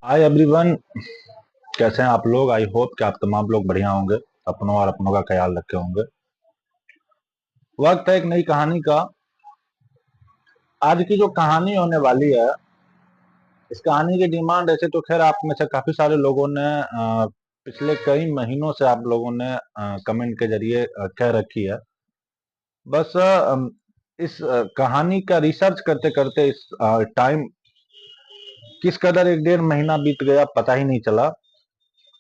Hi everyone. कैसे हैं आप लोग? आई होप कि आप तमाम लोग बढ़िया होंगे, अपनों और अपनों का ख्याल रखे होंगे। वक्त है एक नई कहानी का। आज की जो कहानी होने वाली है, इस कहानी की डिमांड ऐसे तो खैर आप में से काफी सारे लोगों ने पिछले कई महीनों से आप लोगों ने कमेंट के जरिए कह रखी है। बस इस कहानी का रिसर्च करते करते इस टाइम किस कदर एक डेढ़ महीना बीत गया पता ही नहीं चला।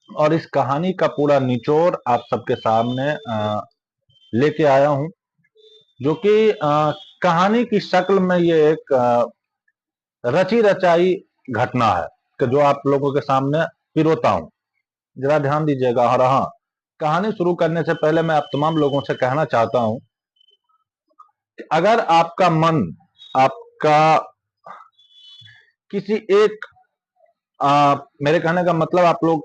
और इस कहानी का पूरा निचोड़ आप सबके सामने लेके आया हूं, जो कि कहानी की शक्ल में ये एक रची रचाई घटना है कि जो आप लोगों के सामने पिरोता हूं। जरा ध्यान दीजिएगा। और हाँ, कहानी शुरू करने से पहले मैं आप तमाम लोगों से कहना चाहता हूं कि अगर आपका मन, आपका किसी एक मेरे कहने का मतलब आप लोग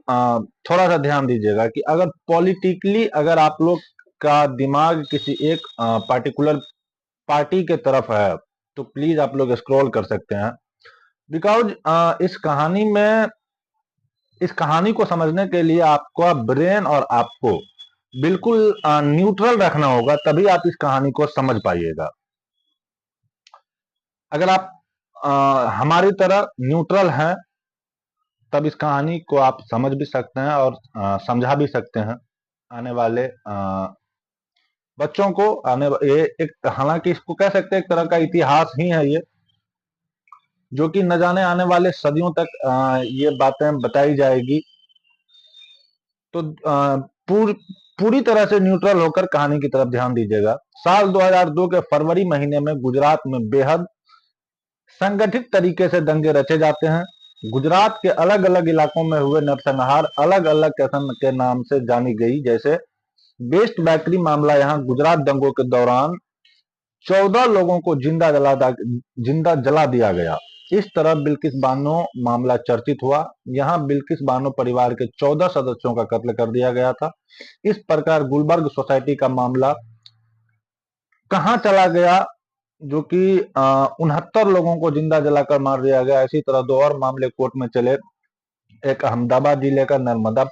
थोड़ा सा ध्यान दीजिएगा कि अगर पॉलिटिकली अगर आप लोग का दिमाग किसी एक पार्टिकुलर पार्टी के तरफ है तो प्लीज आप लोग स्क्रॉल कर सकते हैं। बिकॉज इस कहानी को समझने के लिए आपका ब्रेन और आपको बिल्कुल न्यूट्रल रखना होगा, तभी आप इस कहानी को समझ पाइएगा। अगर आप हमारी तरह न्यूट्रल हैं तब इस कहानी को आप समझ भी सकते हैं और समझा भी सकते हैं आने वाले बच्चों को। ये एक, हालांकि इसको कह सकते हैं एक तरह का इतिहास ही है ये, जो कि न जाने आने वाले सदियों तक ये बातें बताई जाएगी। तो पूरी तरह से न्यूट्रल होकर कहानी की तरफ ध्यान दीजिएगा। साल 2002 के फरवरी महीने में गुजरात में बेहद संगठित तरीके से दंगे रचे जाते हैं। गुजरात के अलग अलग इलाकों में हुए नरसंहार अलग अलग किस्म के नाम से जानी गई। जैसे बेस्ट बैकरी मामला, यहाँ गुजरात दंगों के दौरान 14 लोगों को जिंदा जला दिया गया। इस तरह बिल्किस बानो मामला चर्चित हुआ। यहाँ बिल्किस बानो परिवार के 14 सदस्यों का कत्ल कर दिया गया था। इस प्रकार गुलबर्ग सोसाइटी का मामला कहाँ चला गया, जो कि 69 लोगों को जिंदा जलाकर मार दिया गया। इसी तरह दो और मामले कोर्ट में चले। एक अहमदाबाद जिले का नर्मदा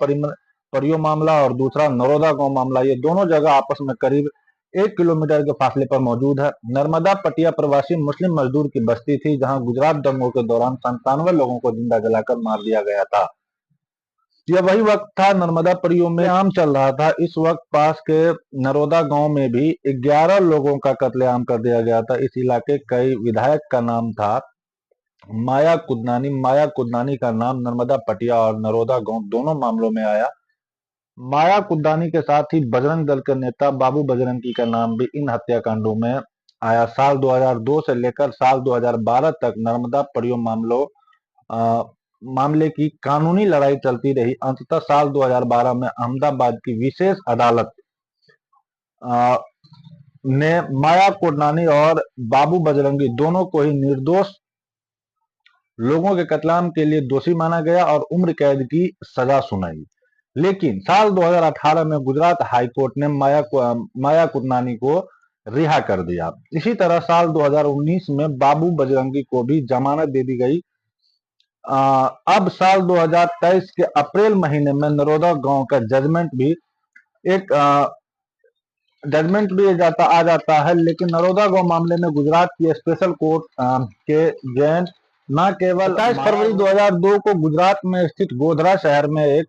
परियो मामला और दूसरा नरोदा गांव मामला। ये दोनों जगह आपस में करीब 1 किलोमीटर के फासले पर मौजूद है। नर्मदा पटिया प्रवासी मुस्लिम मजदूर की बस्ती थी, जहां गुजरात दंगों के दौरान 97 लोगों को जिंदा जलाकर मार दिया गया था। यह वही वक्त था नर्मदा परियों में आम चल रहा था। इस वक्त पास के नरोदा गांव में भी 11 लोगों का कत्लेआम कर दिया गया था। इस इलाके कई विधायक का नाम था माया कुदनानी। माया कुदनानी का नाम नर्मदा पटिया और नरोदा गांव दोनों मामलों में आया। माया कुदनानी के साथ ही बजरंग दल के नेता बाबू बजरंगी का नाम भी इन हत्याकांडों में आया। साल 2002 से लेकर साल 2012 तक नर्मदा परियो मामले की कानूनी लड़ाई चलती रही। अंततः साल 2012 में अहमदाबाद की विशेष अदालत ने माया कोडनानी और बाबू बजरंगी दोनों को ही निर्दोष लोगों के कत्लेआम के लिए दोषी माना गया और उम्र कैद की सजा सुनाई। लेकिन साल 2018 में गुजरात हाईकोर्ट ने माया कुदनानी को रिहा कर दिया। इसी तरह साल 2019 में बाबू बजरंगी को भी जमानत दे दी गई। अब साल 2023 के अप्रैल महीने में नरोदा गांव का एक जजमेंट भी आ जाता है। लेकिन नरोदा गांव मामले में गुजरात की स्पेशल कोर्ट के जैन न केवल 27 फरवरी 2002 को गुजरात में स्थित गोधरा शहर में एक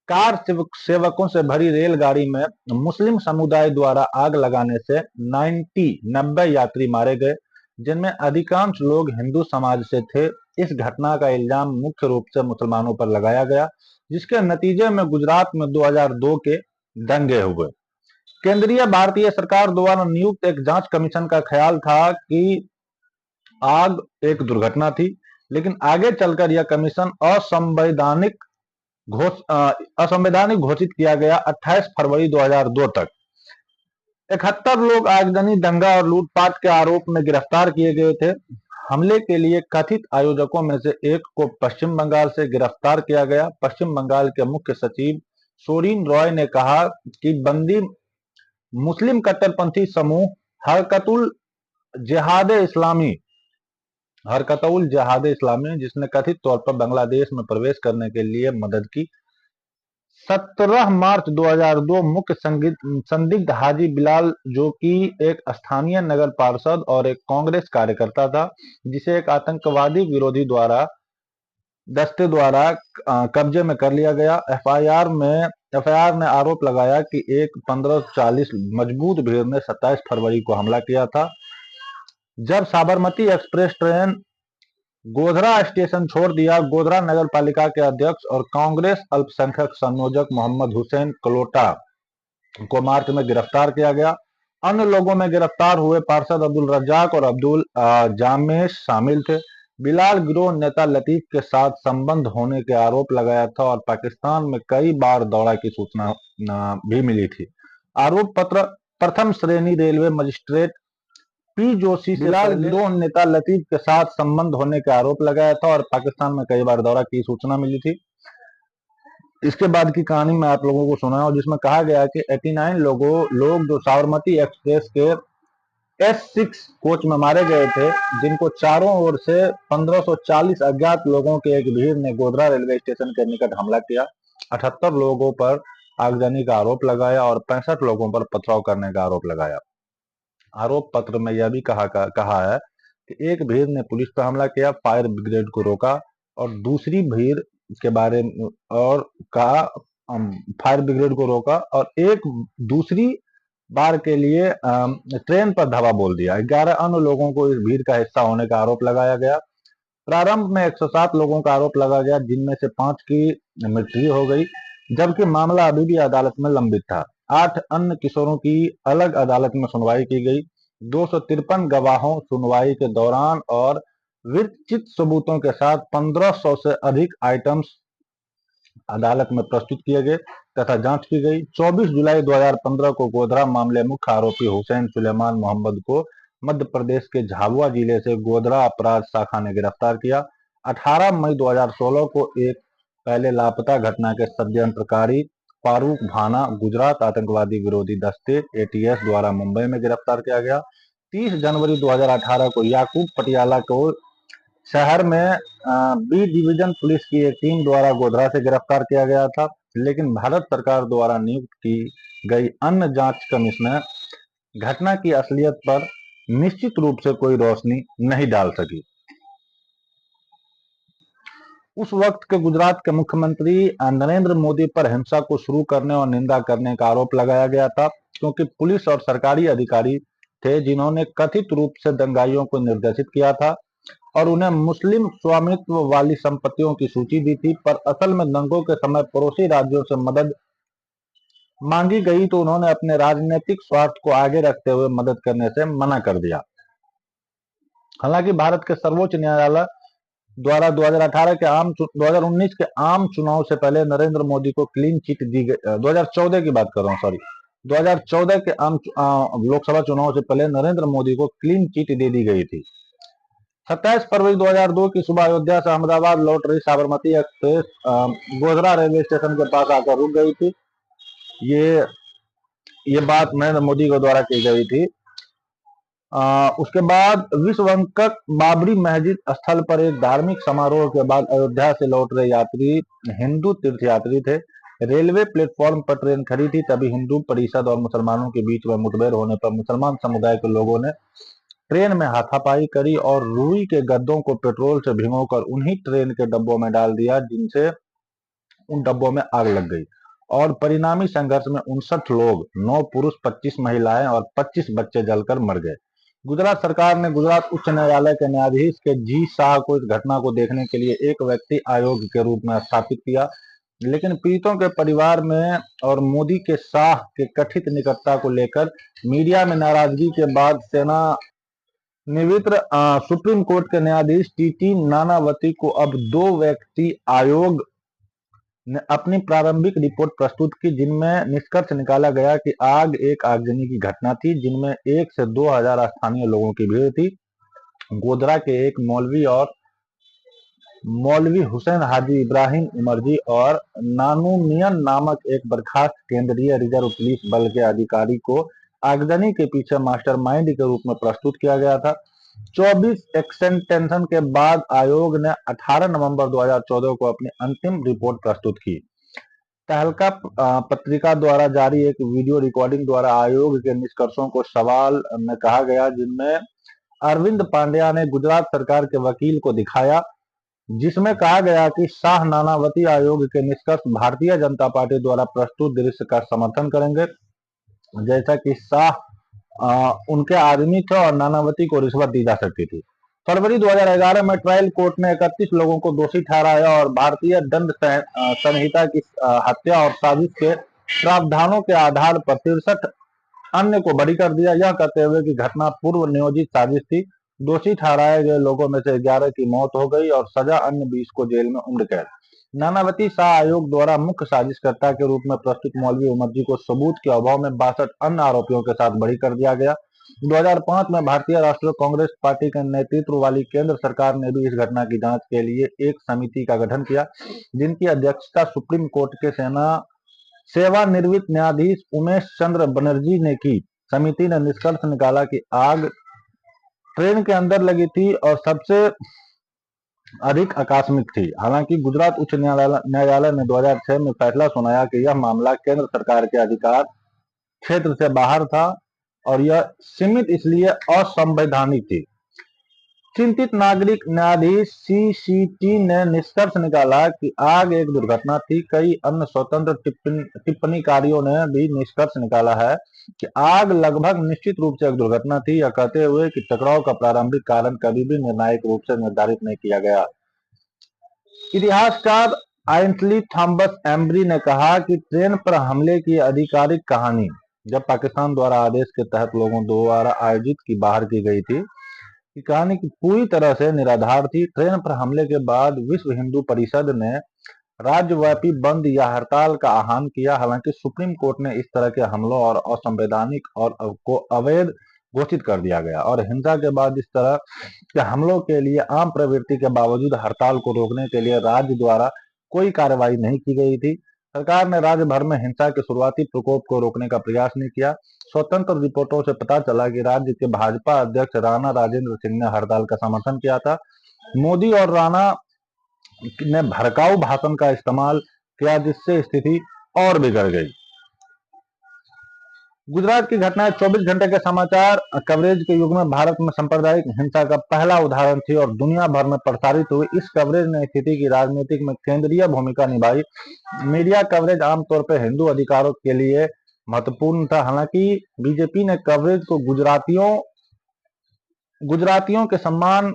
कार सेवकों से भरी रेलगाड़ी में मुस्लिम समुदाय द्वारा आग लगाने से 90 यात्री मारे गए, जिनमें अधिकांश लोग हिंदू समाज से थे। इस घटना का इल्जाम मुख्य रूप से मुसलमानों पर लगाया गया, जिसके नतीजे में गुजरात में 2002 के दंगे हुए। केंद्रीय भारतीय सरकार द्वारा नियुक्त एक जांच कमीशन का ख्याल था कि आग एक दुर्घटना थी, लेकिन आगे चलकर यह कमीशन असंवैधानिक घोषित किया गया। 28 फरवरी 2002 तक 71 लोग आगजनी, दंगा और लूटपाट के आरोप में गिरफ्तार किए गए थे। हमले के लिए कथित आयोजकों में से एक को पश्चिम बंगाल से गिरफ्तार किया गया। पश्चिम बंगाल के मुख्य सचिव सोरेन रॉय ने कहा कि बंदी मुस्लिम कट्टरपंथी समूह हरकतुल जिहाद इस्लामी हरकतउल जिहाद इस्लामी, जिसने कथित तौर पर बांग्लादेश में प्रवेश करने के लिए मदद की। 17 मार्च 2002 मुख्य संदिग्ध हाजी बिलाल, जो कि एक स्थानीय नगर पार्षद और एक कांग्रेस कार्यकर्ता था, जिसे एक आतंकवादी विरोधी दस्ते द्वारा कब्जे में कर लिया गया। एफआईआर ने आरोप लगाया कि एक 1540 मजबूत भीड़ ने 27 फरवरी को हमला किया था। जब Sabarmati express train Godhra station छोड़ दिया, गोधरा नगर पालिका के अध्यक्ष और कांग्रेस अल्पसंख्यक संयोजक मोहम्मद हुसैन कलोटा को मार्च में गिरफ्तार किया गया। अन्य लोगों में गिरफ्तार हुए पार्षद अब्दुल रज्जाक और अब्दुल जामेश शामिल थे। बिलाल गिरोह नेता लतीफ के साथ संबंध होने के आरोप लगाया था और पाकिस्तान में कई बार दौरा की सूचना भी मिली थी। आरोप पत्र प्रथम श्रेणी रेलवे मजिस्ट्रेट पी जोशी से बिलाल गिरोह नेता लतीफ के साथ संबंध होने के आरोप लगाया था और पाकिस्तान में कई बार दौरा की सूचना मिली थी। इसके बाद की कहानी मैं आप लोगों को सुनाया, जिसमें कहा गया कि 89 लोग जो साबरमती एक्सप्रेस के S6 कोच में मारे गए थे, जिनको चारों ओर से 1540 अज्ञात लोगों के एक भीड़ ने गोधरा रेलवे स्टेशन के निकट हमला किया। 78 लोगों पर आगजनी का आरोप लगाया और 65 लोगों पर पथराव करने का आरोप लगाया। आरोप पत्र में यह भी कहा है कि एक भीड़ ने पुलिस पर हमला किया, फायर ब्रिगेड को रोका और दूसरी भीड़ के बारे में और कहा फायर ब्रिगेड को रोका और एक दूसरी बार के लिए ट्रेन पर धावा बोल दिया। 11 अन्य लोगों को इस भीड़ का हिस्सा होने का आरोप लगाया गया। प्रारंभ में 107 लोगों का आरोप लगाया गया, जिनमें से 5 की मृत्यु हो गई, जबकि मामला अभी भी अदालत में लंबित था। 8 अन्य किशोरों की अलग अदालत में सुनवाई की गई। 253 गवाहों सुनवाई के दौरान और विरचित सबूतों के साथ 1500 से अधिक आइटम्स अदालत में प्रस्तुत किए गए तथा जांच की गई। 24 जुलाई 2015 को गोधरा मामले मुख्य आरोपी हुसैन सुलेमान मोहम्मद को मध्य प्रदेश के झाबुआ जिले से गोधरा अपराध शाखा ने गिरफ्तार किया। 18 मई 2016 को एक पहले लापता घटना के षड्यंत्रकारी फारूक भाना गुजरात आतंकवादी विरोधी दस्ते ATS द्वारा मुंबई में गिरफ्तार किया गया। 30 जनवरी 2018 को याकूब पटियाला को शहर में बी डिवीजन पुलिस की एक टीम द्वारा गोधरा से गिरफ्तार किया गया था, लेकिन भारत सरकार द्वारा नियुक्त की गई अन्य जांच कमिश्नर घटना की असलियत पर निश्चित रूप से कोई रोशनी नहीं डाल सकी। उस वक्त के गुजरात के मुख्यमंत्री नरेंद्र मोदी पर हिंसा को शुरू करने और निंदा करने का आरोप लगाया गया था, क्योंकि पुलिस और सरकारी अधिकारी थे जिन्होंने कथित रूप से दंगाइयों को निर्देशित किया था और उन्हें मुस्लिम स्वामित्व वाली संपत्तियों की सूची दी थी, पर असल में दंगों के समय पड़ोसी राज्यों से मदद मांगी गई तो उन्होंने अपने राजनीतिक स्वार्थ को आगे रखते हुए मदद करने से मना कर दिया। हालांकि भारत के सर्वोच्च न्यायालय द्वारा 2019 के आम चुनाव से पहले नरेंद्र मोदी को क्लीन चिट दी गई। 2014 की बात कर रहा हूँ, सॉरी, 2014 के आम लोकसभा चुनाव से पहले नरेंद्र मोदी को क्लीन चिट दे दी गई थी। 27 फरवरी 2002 की सुबह अयोध्या से अहमदाबाद लौट रही Sabarmati express Godhra railway station के पास आकर रुक गई थी। ये बात नरेंद्र मोदी के द्वारा की गई थी। उसके बाद विश्ववंकक बाबरी मस्जिद स्थल पर एक धार्मिक समारोह के बाद अयोध्या से लौट रहे यात्री हिंदू तीर्थयात्री थे। रेलवे प्लेटफॉर्म पर ट्रेन खड़ी थी, तभी हिंदू परिषद और मुसलमानों के बीच में मुठभेड़ होने पर मुसलमान समुदाय के लोगों ने ट्रेन में हाथापाई करी और रुई के गद्दों को पेट्रोल से भिगोकर उन्हीं ट्रेन के डब्बों में डाल दिया, जिनसे उन डब्बों में आग लग गई और परिणामी संघर्ष में 59 लोग, 9 पुरुष, 25 महिलाएं और 25 बच्चे जलकर मर गए। गुजरात सरकार ने गुजरात उच्च न्यायालय के न्यायाधीश के जी शाह को इस घटना को देखने के लिए एक व्यक्ति आयोग के रूप में स्थापित किया, लेकिन पीड़ितों के परिवार में और मोदी के शाह के कथित निकटता को लेकर मीडिया में नाराजगी के बाद सेना निवृत्त सुप्रीम कोर्ट के न्यायाधीश टीटी नानावती को अब 2 व्यक्ति आयोग ने अपनी प्रारंभिक रिपोर्ट प्रस्तुत की, जिनमें निष्कर्ष निकाला गया कि आग एक आगजनी की घटना थी, जिनमें 1 से 2000 स्थानीय लोगों की भीड़ थी। गोधरा के एक मौलवी हुसैन हाजी इब्राहिम उमरजी और नानू मियन नामक एक बर्खास्त केंद्रीय रिजर्व पुलिस बल के अधिकारी को आगजनी के पीछे मास्टरमाइंड के रूप में प्रस्तुत किया गया था। 24 एक्सटेंशन के बाद आयोग ने 18 नवंबर 2014 को अपनी अंतिम रिपोर्ट प्रस्तुत की। तहलका पत्रिका द्वारा जारी एक वीडियो रिकॉर्डिंग द्वारा आयोग के निष्कर्षों को सवाल में कहा गया, जिनमें अरविंद पांड्या ने गुजरात सरकार के वकील को दिखाया, जिसमें कहा गया कि शाह नानावती आयोग के निष्कर्ष भारतीय जनता पार्टी द्वारा प्रस्तुत दृश्य का समर्थन करेंगे, जैसा कि शाह उनके आदमी थे और नानावती को रिश्वत दी जा सकती थी। फरवरी 2011 में ट्रायल कोर्ट ने 31 लोगों को दोषी ठहराया और भारतीय दंड संहिता की हत्या और साजिश के प्रावधानों के आधार पर 63 अन्य को बरी कर दिया, यह कहते हुए कि घटना पूर्व नियोजित साजिश थी। दोषी ठहराए गए लोगों में से 11 की मौत हो गई और सजा अन्य 20 को जेल में उम्र कैद। नानावती शाह आयोग द्वारा मुख्य साजिशकर्ता के रूप में प्रस्तुत मौलवी उमर जी को सबूत के अभाव में 62 अन्य आरोपियों के साथ बरी कर दिया गया। 2005 में भारतीय राष्ट्रीय कांग्रेस पार्टी के नेतृत्व वाली केंद्र सरकार ने भी इस घटना की जांच के लिए एक समिति का गठन किया, जिनकी अध्यक्षता सुप्रीम कोर्ट के सेवानिवृत्त न्यायाधीश उमेश चंद्र बनर्जी ने की। समिति ने निष्कर्ष निकाला कि आग ट्रेन के अंदर लगी थी और सबसे अधिक आकस्मिक थी। हालांकि गुजरात उच्च न्यायालय ने 2006 में फैसला सुनाया कि यह मामला केंद्र सरकार के अधिकार क्षेत्र से बाहर था और यह सीमित इसलिए असंवैधानिक थी। चिंतित नागरिक न्यायाधीश सीसीटी ने निष्कर्ष निकाला कि आग एक दुर्घटना थी। कई अन्य स्वतंत्र टिप्पणीकारियों ने भी निष्कर्ष निकाला है कि आग लगभग निश्चित रूप से एक दुर्घटना थी, यह कहते हुए कि टकराव का प्रारंभिक कारण कभी भी निर्णायक रूप से निर्धारित नहीं किया गया। इतिहासकार आइंसली थॉमस एम्ब्री ने कहा कि ट्रेन पर हमले की आधिकारिक कहानी जब पाकिस्तान द्वारा आदेश के तहत लोगों द्वारा आयोजित की बाहर की गई थी, की कहानी की पूरी तरह से निराधार थी। ट्रेन पर हमले के बाद विश्व हिंदू परिषद ने राज्यव्यापी बंद या हड़ताल का आह्वान किया। हालांकि सुप्रीम कोर्ट ने इस तरह के हमलों और असंवैधानिक और को अवैध घोषित कर दिया गया और हिंसा के बाद इस तरह के हमलों के लिए आम प्रवृत्ति के बावजूद हड़ताल को रोकने के लिए राज्य द्वारा कोई कार्रवाई नहीं की गई थी। सरकार ने राज्य भर में हिंसा के शुरुआती प्रकोप को रोकने का प्रयास नहीं किया। स्वतंत्र रिपोर्टों से पता चला कि राज्य के भाजपा अध्यक्ष राणा राजेंद्र सिंह ने हड़ताल का समर्थन किया था। मोदी और राणा ने भड़काऊ भाषण का इस्तेमाल किया, जिससे स्थिति और बिगड़ गई। गुजरात की घटनाएं 24 घंटे के समाचार कवरेज के युग में भारत में सांप्रदायिक हिंसा का पहला उदाहरण थी और दुनिया भर में प्रसारित हुई। इस कवरेज ने स्थिति की राजनीतिक में केंद्रीय भूमिका निभाई। मीडिया कवरेज आमतौर पर हिंदू अधिकारों के लिए महत्वपूर्ण था। हालांकि बीजेपी ने कवरेज को गुजरातियों के सम्मान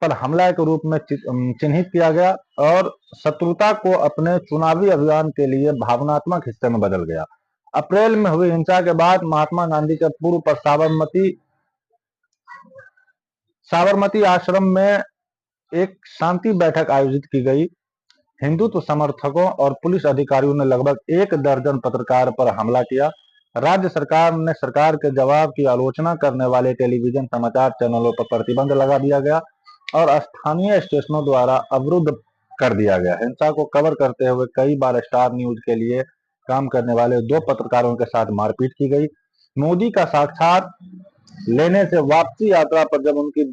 पर हमला के रूप में चिन्हित किया गया और शत्रुता को अपने चुनावी अभियान के लिए भावनात्मक हिस्से में बदल गया। अप्रैल में हुई हिंसा के बाद महात्मा गांधी के पूर्व पर साबरमती आश्रम में एक शांति बैठक आयोजित की गई। हिंदुत्व समर्थकों और पुलिस अधिकारियों ने लगभग 1 दर्जन पत्रकार पर हमला किया। राज्य सरकार ने सरकार के जवाब की आलोचना करने वाले टेलीविजन समाचार चैनलों पर प्रतिबंध लगा दिया गया और स्थानीय स्टेशनों द्वारा अवरुद्ध कर दिया गया। हिंसा को कवर करते हुए कई बार स्टार न्यूज के लिए काम करने वाले 2 पत्रकारों के साथ मारपीट की गई। मोदी का साक्षात लेने से वापसी यात्रा पर जब उनकी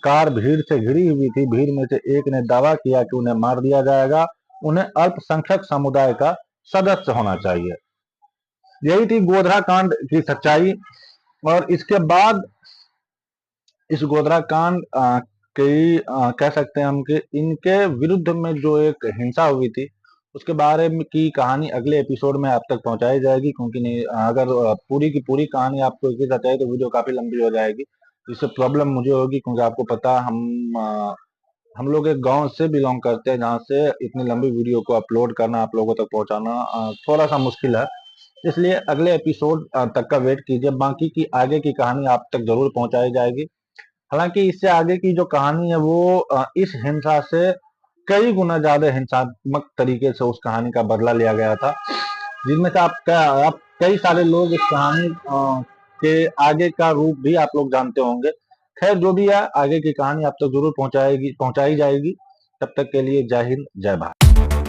कार भीड़ से घिरी हुई थी, भीड़ में से एक ने दावा किया कि उन्हें मार दिया जाएगा, उन्हें अल्पसंख्यक समुदाय का सदस्य होना चाहिए। यही थी गोधरा कांड की सच्चाई। और इसके बाद इस गोधरा कांड कह सकते हैं हम कि इनके विरुद्ध में जो एक हिंसा हुई थी उसके बारे में की कहानी अगले एपिसोड में आप तक पहुंचाई जाएगी, क्योंकि नहीं अगर पूरी की पूरी कहानी आपको एक ही साथ चाहिए तो वीडियो काफी लंबी हो जाएगी। इससे प्रॉब्लम मुझे होगी, क्योंकि आपको पता हम लोग एक गांव से बिलोंग करते हैं जहां से इतनी लंबी वीडियो को अपलोड करना, आप लोगों तक पहुंचाना थोड़ा सा मुश्किल है। इसलिए अगले एपिसोड तक का वेट कीजिए। बाकी की आगे की कहानी आप तक जरूर पहुंचाई जाएगी। हालांकि इससे आगे की जो कहानी है वो इस हिंसा से कई गुना ज्यादा हिंसात्मक तरीके से उस कहानी का बदला लिया गया था, जिनमें से आप कई सारे लोग इस कहानी के आगे का रूप भी आप लोग जानते होंगे। खैर, जो भी है आगे की कहानी आप तक जरूर पहुंचाई जाएगी। तब तक के लिए जय हिंद, जय भारत।